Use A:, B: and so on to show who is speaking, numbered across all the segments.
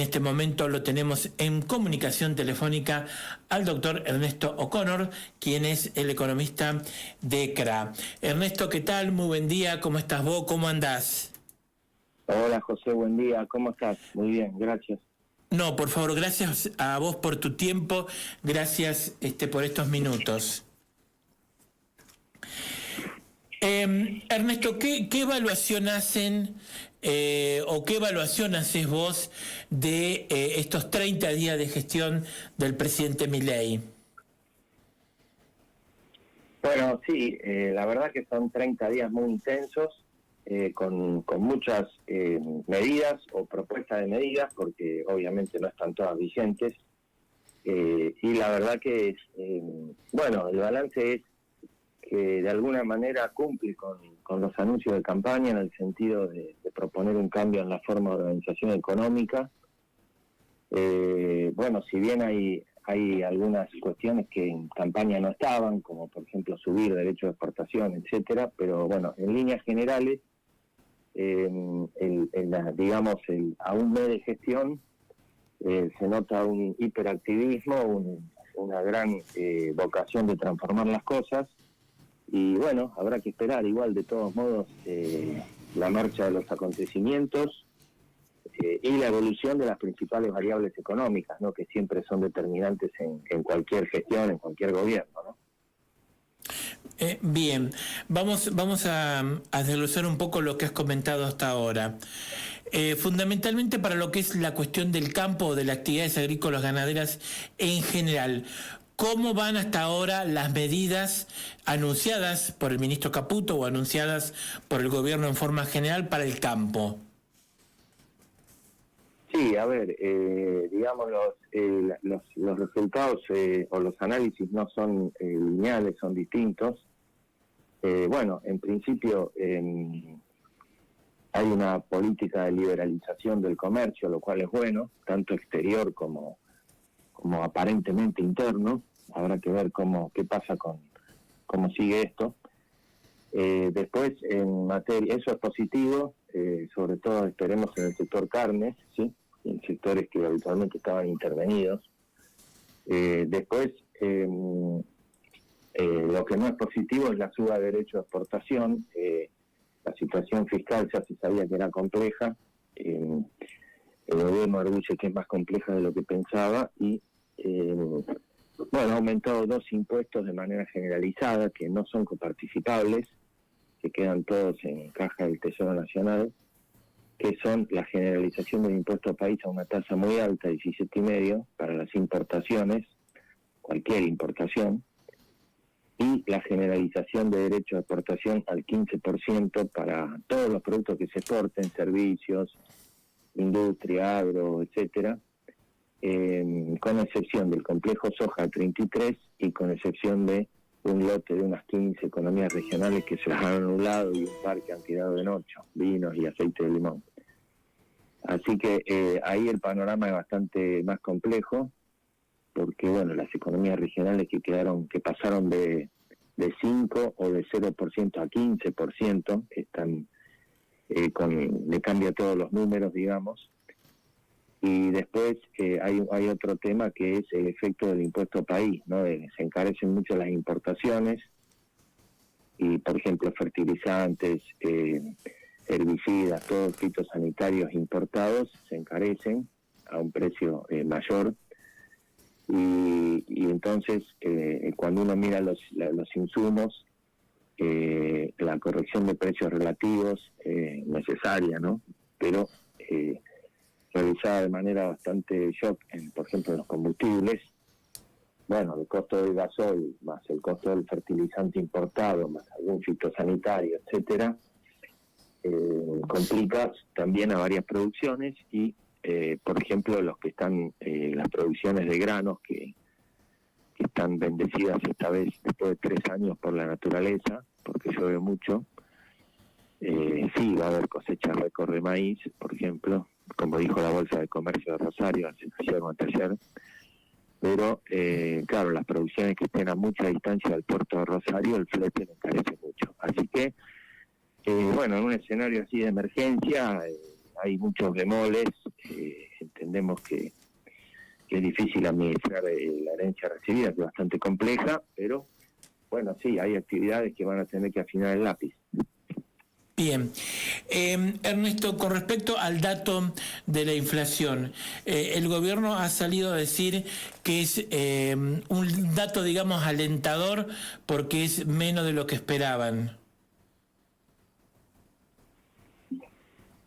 A: este momento lo tenemos en comunicación telefónica al doctor Ernesto O'Connor, quien es el economista de CRA. Ernesto, ¿qué tal? Muy buen día. ¿Cómo estás vos? ¿Cómo andás?
B: Hola José, buen día. ¿Cómo estás? Muy bien, gracias.
A: No, por favor, gracias a vos por tu tiempo. Gracias por estos minutos. Ernesto, ¿qué evaluación hacen o qué evaluación haces vos de estos 30 días de gestión del presidente Milei?
B: Bueno, sí, la verdad que son 30 días muy intensos, con muchas medidas o propuestas de medidas, porque obviamente no están todas vigentes. Y la verdad que, bueno, el balance es que de alguna manera cumple con los anuncios de campaña en el sentido de proponer un cambio en la forma de organización económica. Bueno, si bien hay algunas cuestiones que en campaña no estaban, como por ejemplo subir derechos de exportación, etcétera, pero bueno, en líneas generales, a un mes de gestión se nota un hiperactivismo, una gran vocación de transformar las cosas. Y bueno, habrá que esperar igual de todos modos la marcha de los acontecimientos y la evolución de las principales variables económicas, ¿no? Que siempre son determinantes en cualquier gestión, en cualquier gobierno, ¿no?
A: Bien, vamos a desglosar un poco lo que has comentado hasta ahora. Fundamentalmente para lo que es la cuestión del campo o de las actividades agrícolas ganaderas en general. ¿Cómo van hasta ahora las medidas anunciadas por el ministro Caputo o anunciadas por el gobierno en forma general para el campo?
B: Sí, a ver, digamos los resultados o los análisis no son lineales, son distintos. Bueno, en principio hay una política de liberalización del comercio, lo cual es bueno, tanto exterior como aparentemente interno. Habrá que ver qué pasa cómo sigue esto. Después, en materia, eso es positivo, sobre todo esperemos en el sector carnes, ¿sí? En sectores que habitualmente estaban intervenidos. Después, lo que no es positivo es la suba de derecho de exportación. La situación fiscal ya se sabía que era compleja. El gobierno arguye que es más compleja de lo que pensaba y bueno, ha aumentado 2 impuestos de manera generalizada que no son coparticipables, que quedan todos en caja del Tesoro Nacional, que son la generalización del impuesto país a una tasa muy alta, 17,5%, para las importaciones, cualquier importación, y la generalización de derecho de exportación al 15% para todos los productos que se exporten, servicios, industria, agro, etcétera, con excepción del complejo soja 33 y con excepción de un lote de unas 15 economías regionales que se las han anulado y un par que han quedado en 8, vinos y aceite de limón. Así que ahí el panorama es bastante más complejo, porque bueno, las economías regionales que pasaron de 5 o de 0% a 15%, están le cambia todos los números, digamos. Y después hay otro tema que es el efecto del impuesto país, ¿no? Se encarecen mucho las importaciones y, por ejemplo, fertilizantes, herbicidas, todos fitosanitarios importados se encarecen a un precio mayor. Y entonces, cuando uno mira los insumos, la corrección de precios relativos necesaria, ¿no? Pero realizada de manera bastante shock, por ejemplo, en los combustibles. Bueno, el costo del gasoil más el costo del fertilizante importado más algún fitosanitario, etcétera, complica también a varias producciones y, por ejemplo, los que están las producciones de granos que están bendecidas esta vez después de 3 años por la naturaleza, porque llueve mucho. Sí, va a haber cosecha récord de maíz, por ejemplo, como dijo la Bolsa de Comercio de Rosario ayer o anteayer, pero claro, las producciones que estén a mucha distancia del puerto de Rosario, el flete encarece mucho. Así que, bueno, en un escenario así de emergencia, hay muchos bemoles, entendemos que es difícil administrar la herencia recibida, que es bastante compleja, pero bueno, sí, hay actividades que van a tener que afinar el lápiz.
A: Bien. Ernesto, con respecto al dato de la inflación, el gobierno ha salido a decir que es un dato, digamos, alentador porque es menos de lo que esperaban.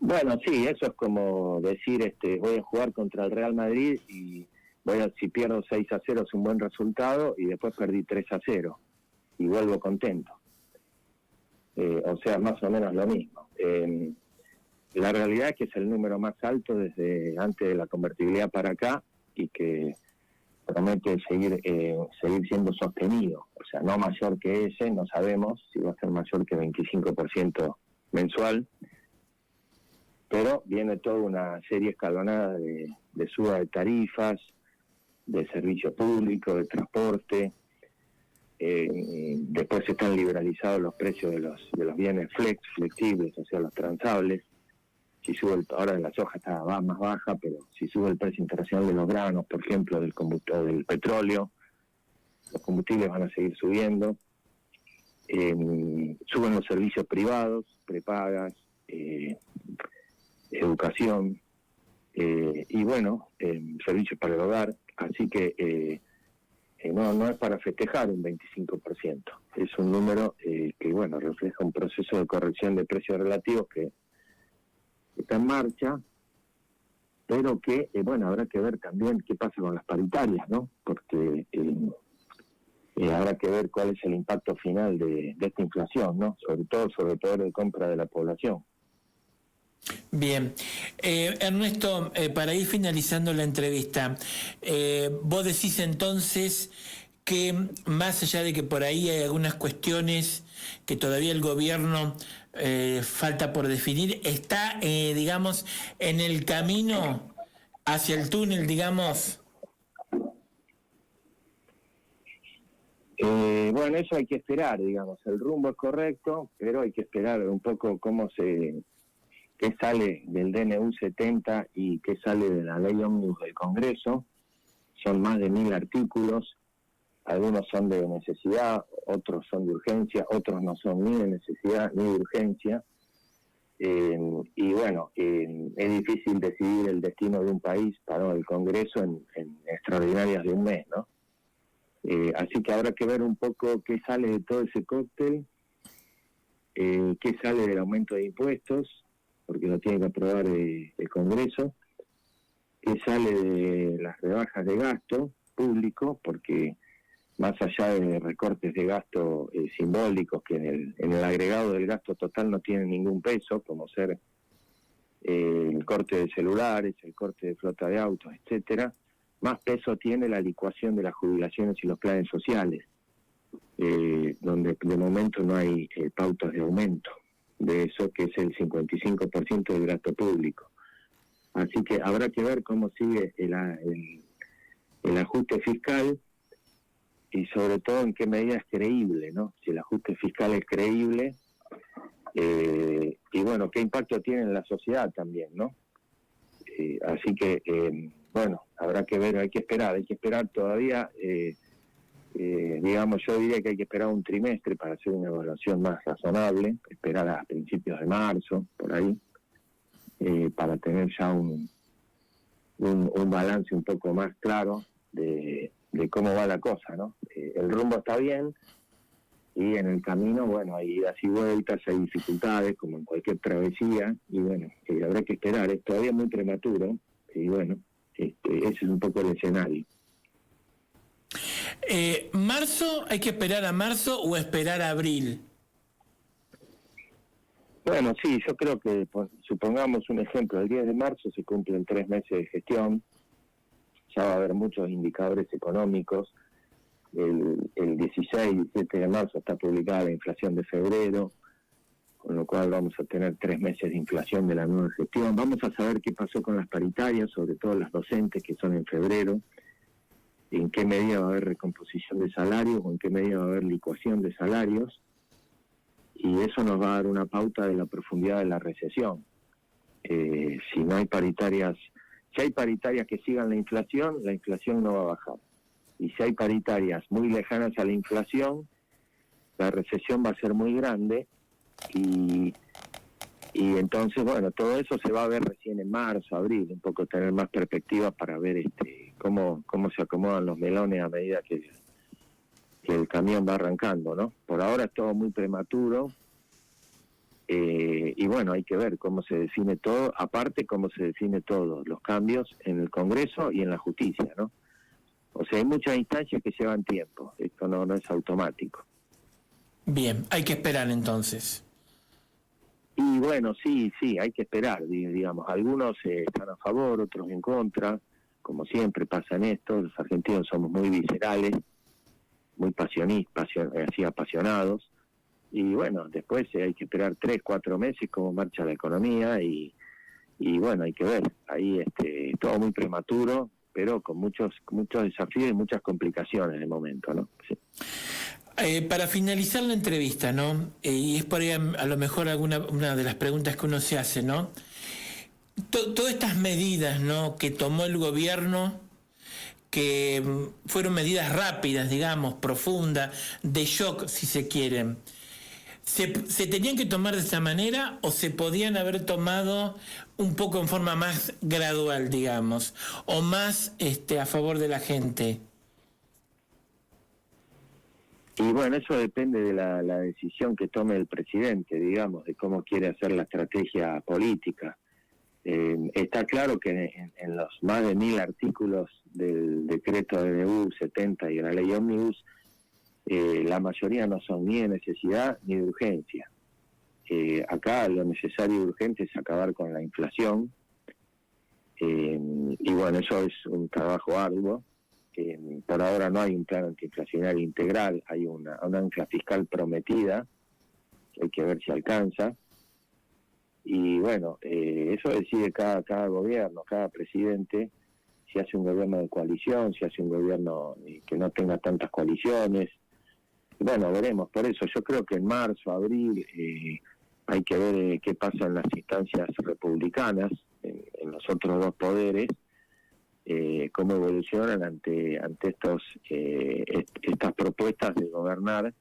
B: Bueno, sí, eso es como decir, voy a jugar contra el Real Madrid y si pierdo 6-0 es un buen resultado y después perdí 3-0 y vuelvo contento. O sea, más o menos lo mismo. La realidad es que es el número más alto desde antes de la convertibilidad para acá y que promete seguir siendo sostenido. O sea, no mayor que ese, no sabemos si va a ser mayor que 25% mensual, pero viene toda una serie escalonada de suba de tarifas, de servicio público, de transporte. Después están liberalizados los precios de los bienes flexibles, o sea, los transables. Si sube ahora la soja está más baja, pero si sube el precio internacional de los granos, por ejemplo, del petróleo, los combustibles van a seguir subiendo. Suben los servicios privados, prepagas, educación y bueno, servicios para el hogar. Así que no es para festejar un 25%. Es un número que, bueno, refleja un proceso de corrección de precios relativos que está en marcha, pero que, bueno, habrá que ver también qué pasa con las paritarias, ¿no? Porque habrá que ver cuál es el impacto final de esta inflación, ¿no? Sobre todo sobre el poder de compra de la población.
A: Bien. Ernesto, para ir finalizando la entrevista, vos decís entonces que más allá de que por ahí hay algunas cuestiones que todavía el gobierno falta por definir, está, digamos, en el camino hacia el túnel, digamos.
B: Bueno, eso hay que esperar, digamos, el rumbo es correcto, pero hay que esperar un poco qué sale del DNU 70 y qué sale de la ley ómnibus del Congreso. Son más de 1000 artículos, algunos son de necesidad, otros son de urgencia, otros no son ni de necesidad ni de urgencia. Y bueno, es difícil decidir el destino de un país para el Congreso en extraordinarias de un mes, ¿no? Así que habrá que ver un poco qué sale de todo ese cóctel, qué sale del aumento de impuestos, porque lo tiene que aprobar el Congreso, qué sale de las rebajas de gasto público, porque más allá de recortes de gasto simbólicos que en el agregado del gasto total no tienen ningún peso, como ser el corte de celulares, el corte de flota de autos, etcétera, más peso tiene la licuación de las jubilaciones y los planes sociales, donde de momento no hay pautas de aumento de eso, que es el 55% del gasto público. Así que habrá que ver cómo sigue el ajuste fiscal y sobre todo en qué medida es creíble, ¿no? Si el ajuste fiscal es creíble y bueno, qué impacto tiene en la sociedad también, ¿no? Así que bueno, habrá que ver, hay que esperar todavía, digamos, yo diría que hay que esperar un trimestre para hacer una evaluación más razonable, esperar a principios de marzo, por ahí, para tener ya un balance un poco más claro de cómo va la cosa, ¿no? El rumbo está bien y en el camino, bueno, hay idas y vueltas, hay dificultades, como en cualquier travesía, y bueno, habrá que esperar, es todavía muy prematuro, y bueno, ese es un poco el escenario.
A: ¿Marzo? ¿Hay que esperar a marzo o esperar a abril?
B: Bueno, sí, yo creo que, supongamos un ejemplo, el 10 de marzo se cumplen 3 meses de gestión, ya va a haber muchos indicadores económicos, el 16 y 17 de marzo está publicada la inflación de febrero, con lo cual vamos a tener 3 meses de inflación de la nueva gestión. Vamos a saber qué pasó con las paritarias, sobre todo las docentes que son en febrero, en qué medida va a haber recomposición de salarios o en qué medida va a haber licuación de salarios, y eso nos va a dar una pauta de la profundidad de la recesión. Si no hay paritarias, si hay paritarias que sigan la inflación no va a bajar. Y si hay paritarias muy lejanas a la inflación, la recesión va a ser muy grande y entonces, bueno, todo eso se va a ver recién en marzo, abril, un poco tener más perspectiva para ver cómo se acomodan los melones a medida que el camión va arrancando, ¿no? Por ahora es todo muy prematuro y bueno, hay que ver cómo se define todo, aparte cómo se define todo, los cambios en el Congreso y en la justicia, ¿no? O sea, hay muchas instancias que llevan tiempo, esto no es automático.
A: Bien, hay que esperar entonces.
B: Y bueno, sí, hay que esperar, digamos. Algunos están a favor, otros en contra, como siempre pasa en esto. Los argentinos somos muy viscerales, muy así apasionados. Y bueno, después hay que esperar 3, 4 meses cómo marcha la economía y bueno, hay que ver. Ahí todo muy prematuro, pero con muchos desafíos y muchas complicaciones de momento, ¿no? Sí.
A: Para finalizar la entrevista, ¿no? Y es por ahí a lo mejor una de las preguntas que uno se hace, ¿no? Todas estas medidas, ¿no?, que tomó el gobierno, que fueron medidas rápidas, digamos, profundas, de shock, si se quieren. ¿Se tenían que tomar de esa manera o se podían haber tomado un poco en forma más gradual, digamos, o más a favor de la gente?
B: Y bueno, eso depende de la decisión que tome el presidente, digamos, de cómo quiere hacer la estrategia política. Está claro que en los más de 1000 artículos del decreto de DNU 70 y de la ley Ómnibus, la mayoría no son ni de necesidad ni de urgencia. Acá lo necesario y urgente es acabar con la inflación, y bueno, eso es un trabajo arduo. Por ahora no hay un plan antiinflacionario integral, hay una ancla fiscal prometida, que hay que ver si alcanza. Y bueno, eso decide cada gobierno, cada presidente, si hace un gobierno de coalición, si hace un gobierno que no tenga tantas coaliciones. Bueno, veremos. Por eso yo creo que en marzo, abril, hay que ver qué pasa en las instancias republicanas, en los otros dos poderes, cómo evolucionan ante estas propuestas de gobernar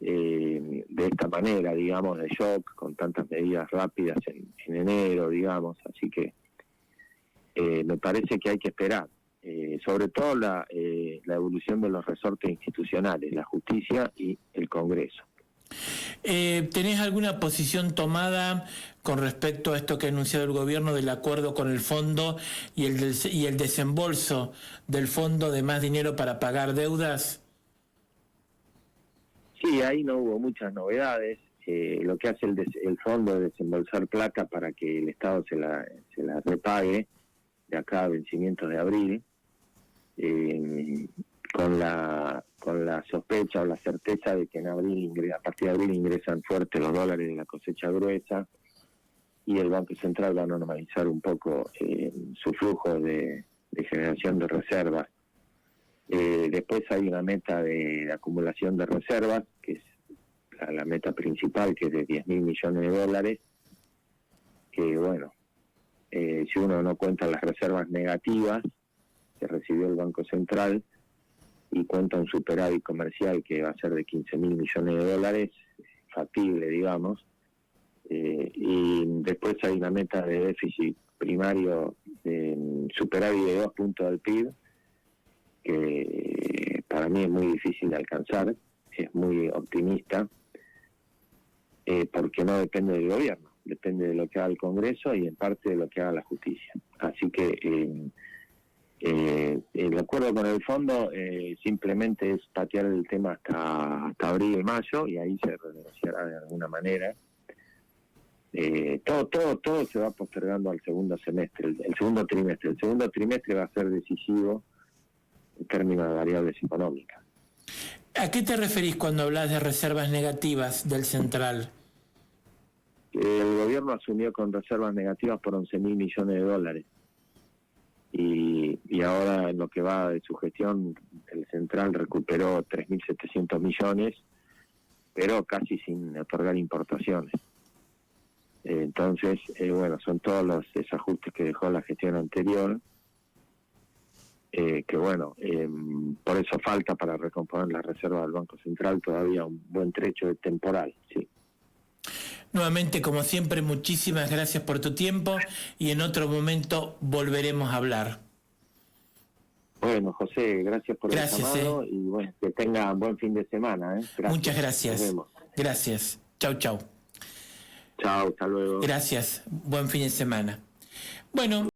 B: de esta manera, digamos, de shock, con tantas medidas rápidas en enero, digamos. Así que me parece que hay que esperar, sobre todo la evolución de los resortes institucionales, la justicia y el Congreso.
A: ¿Tenés alguna posición tomada con respecto a esto que ha anunciado el gobierno del acuerdo con el fondo y el desembolso del fondo de más dinero para pagar deudas?
B: Sí, ahí no hubo muchas novedades. Lo que hace el fondo es desembolsar plata para que el Estado se la repague de acá a vencimientos de abril, con la sospecha o la certeza de que en abril, a partir de abril, ingresan fuertes los dólares de la cosecha gruesa y el Banco Central va a normalizar un poco su flujo de generación de reservas. Después hay una meta de acumulación de reservas, que es la meta principal, que es de 10.000 millones de dólares, que bueno, si uno no cuenta las reservas negativas que recibió el Banco Central y cuenta un superávit comercial que va a ser de 15.000 millones de dólares, factible, digamos, y después hay una meta de déficit primario de superávit de 2 puntos del PIB, que para mí es muy difícil de alcanzar, es muy optimista, porque no depende del gobierno, depende de lo que haga el Congreso y en parte de lo que haga la justicia. Así que el acuerdo con el fondo simplemente es patear el tema hasta abril, mayo, y ahí se renegociará de alguna manera. Todo se va postergando al segundo semestre, el segundo trimestre. El segundo trimestre va a ser decisivo en términos de variables económicas.
A: ¿A qué te referís cuando hablas de reservas negativas del central?
B: El gobierno asumió con reservas negativas por 11.000 millones de dólares. Y ahora en lo que va de su gestión, el central recuperó 3.700 millones, pero casi sin otorgar importaciones. Entonces, bueno, son todos los desajustes que dejó la gestión anterior, que bueno, por eso falta para recomponer la reserva del Banco Central todavía un buen trecho de temporal, sí.
A: Nuevamente, como siempre, muchísimas gracias por tu tiempo y en otro momento volveremos a hablar.
B: Bueno, José, gracias por el llamado y bueno, que tenga buen fin de semana. Gracias.
A: Muchas gracias.
B: Nos vemos.
A: Gracias. Chau, chau.
B: Chao, hasta luego.
A: Gracias. Buen fin de semana. Bueno.